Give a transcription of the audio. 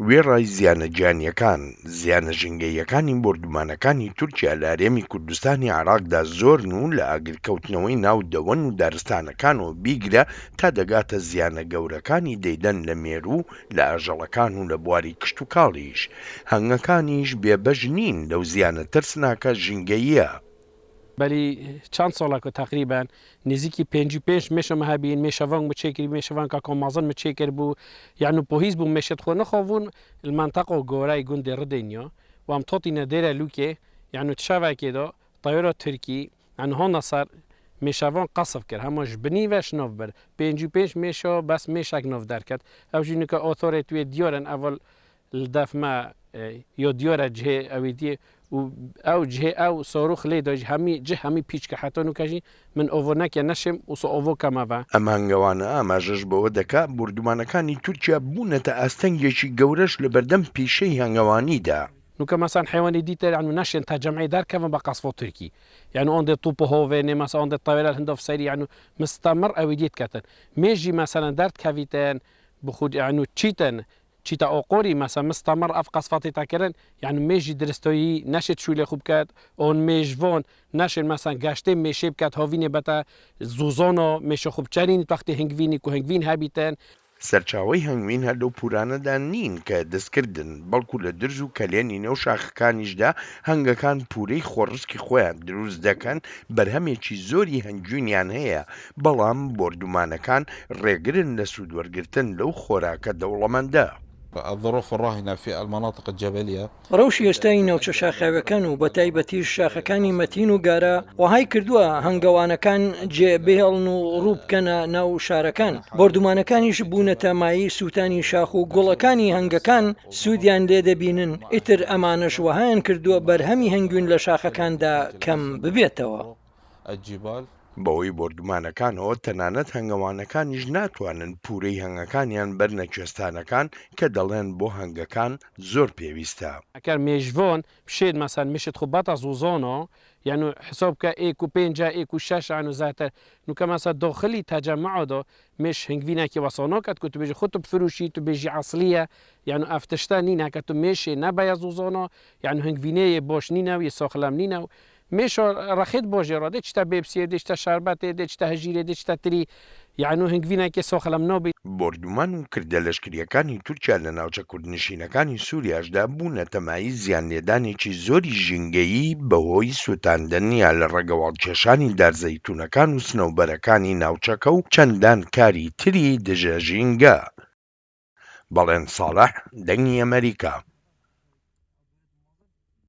وێڕای زیانە ژینگەییەکانی بۆردومانەکانی تورکیا لە هەرێمی کوردستانی عێراقدا زۆرن و لە ئاگرکەوتنەوەی ناو دەوەن و دارستانەکانەوە بیگرە تا دەگاتە زیانە گەورەکانی دەیدەن لە مێرو لە ئاژەڵەکان و لە بواری کشت و کاڵیش. هەنگەکانیش بێبەش نین لەو زیانە ترسناکە ژینگەییە. بەلی چەند ساڵێکە تقریبان نزیکی 55 مێشەمە هەبین مێشەڤنگ بچێکری مێشەڤنکە کۆمازن بچێکرد بوو یعنی پۆهیز بوو مێشت خۆ نەخۆڤون المنطقة و گۆرای گوندی ڕدەینیە وام تۆتینە دێرە لوکێ یعنی تشاوێکێدا طیارە تورکی یعنی هۆنە سەر مێشەڤن قەسف کرد هەمووش بنیڤەش نۆڤ بەر 55 مێشە بەس مێشێک نۆڤ دەرکەت ئەو ژینکە ئۆتۆرێتوێ دیۆرن ئەڤڵ دەفمە یۆ دیۆرە جهێ ئەوی دیێ او جه او صاروخ لی داج همی پیچ که حتی نکشی من اوو نکه نشم و سو اوو کما با ئەم هەنگاوانە ئاماژەش بەوە دەکات بوردومانەکانی تورکیا بوونەتە ئاستەنگێکی گەورەش لە بەردەم پیشەی هەنگاوانیدا. نوكا مثلا حيواني ديتر يعني نشن تجمعي دار كمان بقصفو تركي يعني عند طوبه هوفيني مثلا عند الطاوله الهندوف سيري يعني مستمر او ديت كتن ميجي مثلا دارت كافيتان بخود يعني تشيتا اوقوري مثلا مستمر اف قصفاتي تاكرن يعني ميجي درستوي نشت شولي خوب كات اون ميجفون نشن مثلا گاشته ميشي بكات هوفيني بتا زوزونو ميشو خوب چارين وقتی هنگويني كو هنگوين هابيتن سەرچاوەی هەنگوین هەر لەو پورانەدا نین کە دەستکردن بەڵکو لە درز و کەلێنی نێو شاخەکانیشدا هەنگەکان پورەی خۆڕسکی خۆیان دروست دەکەن بەرهەمێکی زۆری هەنگوینیان هەیە بەڵام بۆردومانەکان ڕێگرن لە سوودوەرگرتن لەو خۆراکە دەوڵەمەندە. الظروف الراهنة في المناطق الجبلية ڕەوشی ئێستای ناوچە شاخاوەکان و بەتایبەتی شاخەکانی مەتین و گارە وهای کردووە هەنگاوانەکان جێبێڵن و ڕووبکەنە ناو شارەکان بۆردومانەکانیش بوونەتە مایی سووتانی شاخ و گوڵەکانی هەنگەکان سوودیان لێ دەبینن ئیتر ئەمانەش وهایان کردووە بەرهەمی هەنگوین لە شاخەکاندا کەم ببێتەوە. الجبال بەوەی بۆردومانەکانەوە تەنانەت هەنگاوانەکانیش ناتوانن پورەی هەنگەکانیان بەرنە کوێستانەکان کە دەڵێن بۆ هەنگەکان زۆر پێویستە. ئەکەر مێژڤۆن بشێت مەسەن مشت خو بەتە زوزۆنۆ يعني حساب كايكو بينجا ايكو شاش عنو زاتر نو كما سا داخلي تجمع ده مش هنگوينا كي وصانوكت كنت بيجي خطب فروشي تو بيجي اصليه يعني افتشتا نينا كتو مشي نبايا زوزانا يعني هنگوينه باش نينا و ساخلم نينا مش رخيت باجي را ديش تا بيبسي ديش تا شربت ديش تا هجيره ديش تا تري يعني هنگوينا كي ساخلم نوبي بۆردومان و کردەلەشکریەکانی تورکیا لە ناوچە کوردنشینەکانی سووریاشدا بوونە تەمایی زیانلێدانێکی زۆری ژینگەیی بەهۆی سوتاندنیا لە ڕێگەواڵکێشانی دارزەیتونەکان و سنەوبەرەکانی ناوچەکە و چەندان کاری تری دژە ژینگە. بەڵێن ساڵح دەنگی ئەمریکا